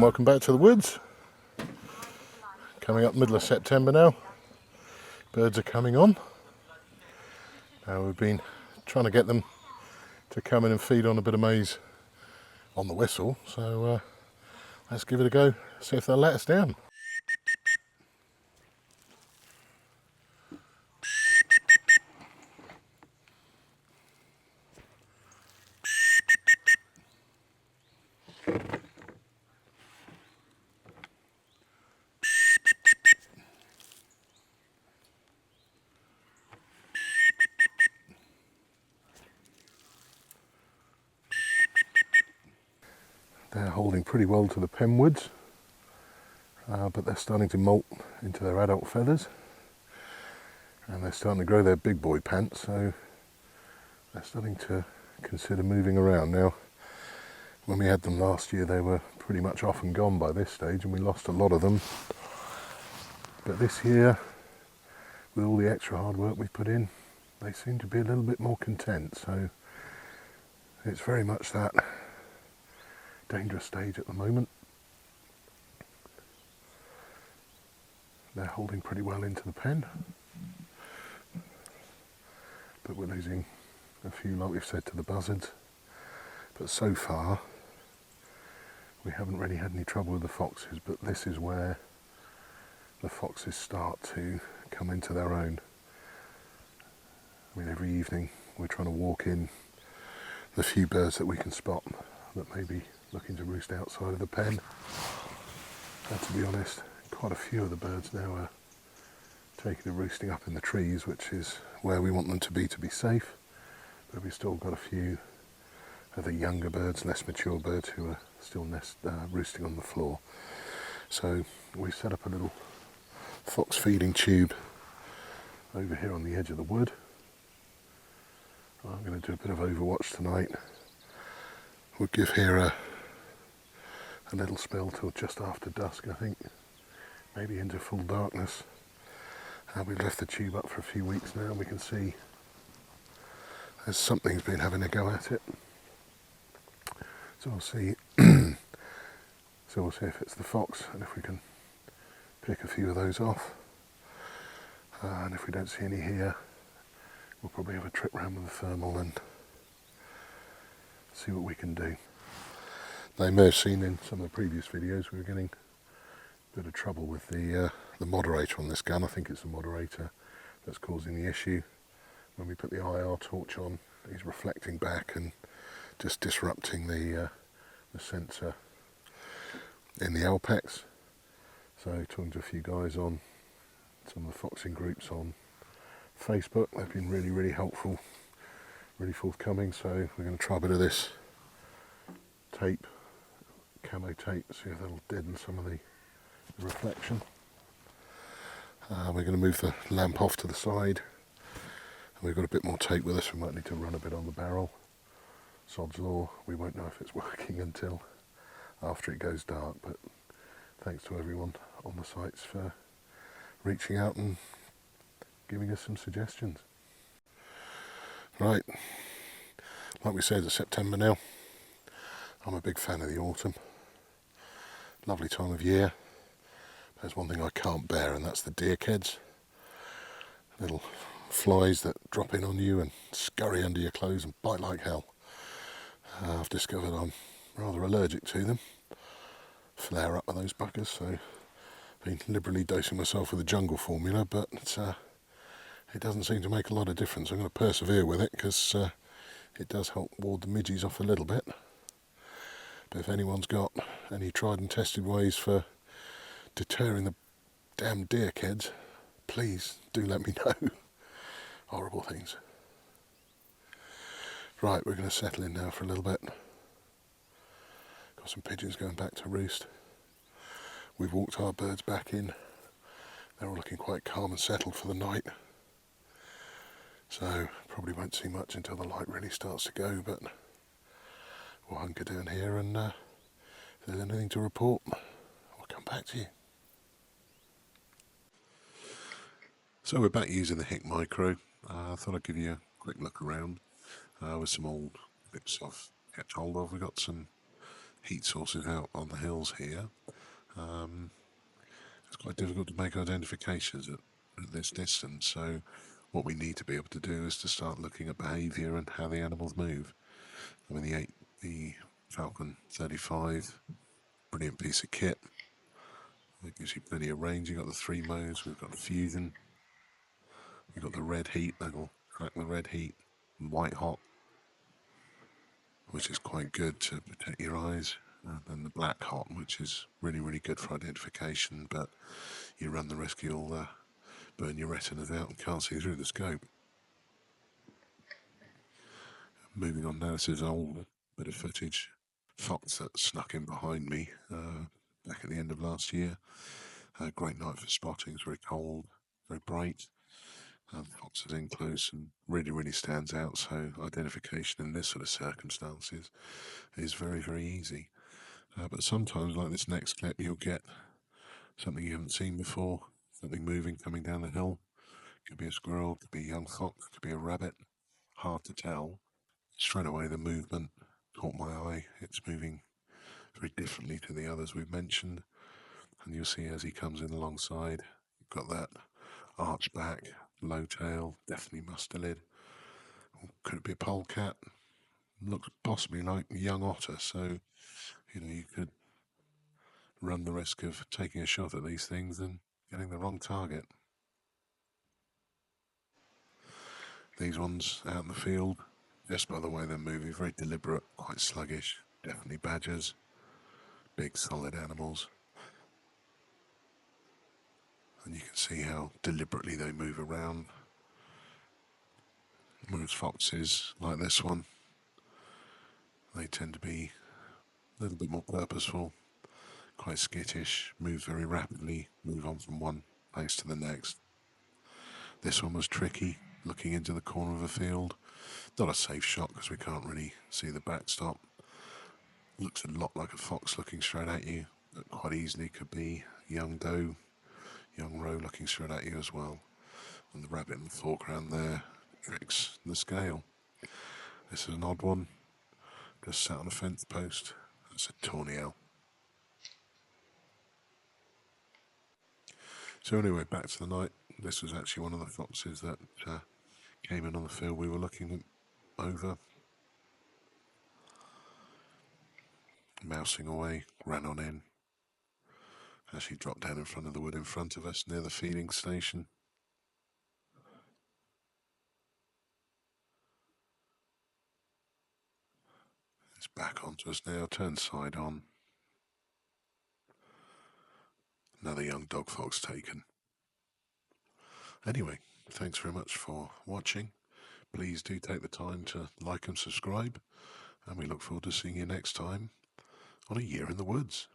and welcome back to the woods. Coming up middle of September now. Birds are coming on. Now we've been trying to get them to come in and feed on a bit of maize on the whistle, so let's give it a go, see if they'll let us down. They're holding pretty well to the penwoods, but they're starting to molt into their adult feathers, and they're starting to grow their big boy pants, so they're starting to consider moving around. Now, when we had them last year, they were pretty much off and gone by this stage, and we lost a lot of them. But this year, with all the extra hard work we've put in, they seem to be a little bit more content, so it's very much that dangerous stage at the moment. They're holding pretty well into the pen, but we're losing a few, like we've said, to the buzzards. But so far we haven't really had any trouble with the foxes, but this is where the foxes start to come into their own. I mean, every evening we're trying to walk in the few birds that we can spot that may be looking to roost outside of the pen. And to be honest, quite a few of the birds now are taking to roosting up in the trees, which is where we want them to be safe. But we've still got a few of the younger birds, less mature birds, who are still roosting on the floor. So we've set up a little fox feeding tube over here on the edge of the wood. I'm going to do a bit of overwatch tonight. We'll give here a little spell till just after dusk, I think, maybe into full darkness. We've left the tube up for a few weeks now, and we can see there's something's been having a go at it. So we'll see. So we'll see if it's the fox, and if we can pick a few of those off. And if we don't see any here, we'll probably have a trip round with the thermal and see what we can do. They may have seen in some of the previous videos we were getting a bit of trouble with the moderator on this gun. I think it's the moderator that's causing the issue. When we put the IR torch on, he's reflecting back and just disrupting the sensor in the Alpex. So talking to a few guys on some of the foxing groups on Facebook, they've been really helpful, really forthcoming. So we're going to try a bit of this tape, camo tape, see if that'll deaden some of the reflection. We're going to move the lamp off to the side, and we've got a bit more tape with us. We might need to run a bit on the barrel. Sod's law, we won't know if it's working until after it goes dark, but thanks to everyone on the sites for reaching out and giving us some suggestions. Right, like we said, it's September now. I'm a big fan of the autumn. Lovely time of year. There's one thing I can't bear, and that's the deerheads. Little flies that drop in on you and scurry under your clothes and bite like hell. I've discovered I'm rather allergic to them. Flare up with those buggers, so I've been liberally dosing myself with the jungle formula, but it doesn't seem to make a lot of difference. I'm going to persevere with it because it does help ward the midges off a little bit. But if anyone's got any tried and tested ways for deterring the damn deerheads, please do let me know. Horrible things. Right, we're going to settle in now for a little bit. Got some pigeons going back to roost. We've walked our birds back in. They're all looking quite calm and settled for the night. So probably won't see much until the light really starts to go, but we'll hunker down here, and if there's anything to report, I'll come back to you. So we're back using the HikMikro. I thought I'd give you a quick look around with some old bits I've kept hold of. We've got some heat sources out on the hills here, it's quite difficult to make identifications at this distance. So what we need to be able to do is to start looking at behaviour and how the animals move. I mean, the Falcon 35, brilliant piece of kit. It gives you plenty of range. You've got the 3 modes, we've got the fusion, you've got the red heat, that'll track the red heat, and white hot, which is quite good to protect your eyes, and then the black hot, which is really, really good for identification, but you run the risk you'll burn your retinas out and can't see through the scope. Moving on now, this is an old bit of footage. Fox that snuck in behind me back at the end of last year. Great night for spotting. It's very cold, very bright. Fox is in close and really, really stands out. So identification in this sort of circumstances is very, very easy. But sometimes, like this next clip, you'll get something you haven't seen before, something moving coming down the hill. Could be a squirrel, could be a young fox, could be a rabbit. Hard to tell. Straight away, the movement caught my eye. It's moving very differently to the others we've mentioned. And you'll see as he comes in alongside, you've got that arch back, low tail, definitely mustelid. Could it be a polecat? Looks possibly like a young otter, so you could run the risk of taking a shot at these things and getting the wrong target. These ones out in the field, just by the way they're moving, very deliberate, quite sluggish, definitely badgers, big solid animals. And you can see how deliberately they move around. Whereas foxes, like this one, they tend to be a little bit more purposeful, quite skittish, move very rapidly, move on from one place to the next. This one was tricky, looking into the corner of a field. Not a safe shot because we can't really see the backstop. Looks a lot like a fox looking straight at you, but quite easily could be young doe, young roe looking straight at you as well. And the rabbit in the foreground there tricks the scale. This is an odd one, just sat on a fence post. That's a tawny owl. So anyway, back to the night. This was actually one of the foxes that came in on the field we were looking over. Mousing away, ran on in. Actually dropped down in front of the wood in front of us near the feeding station. It's back onto us now, turned side on. Another young dog fox taken. Anyway, thanks very much for watching. Please do take the time to like and subscribe, and we look forward to seeing you next time on A Year in the Woods.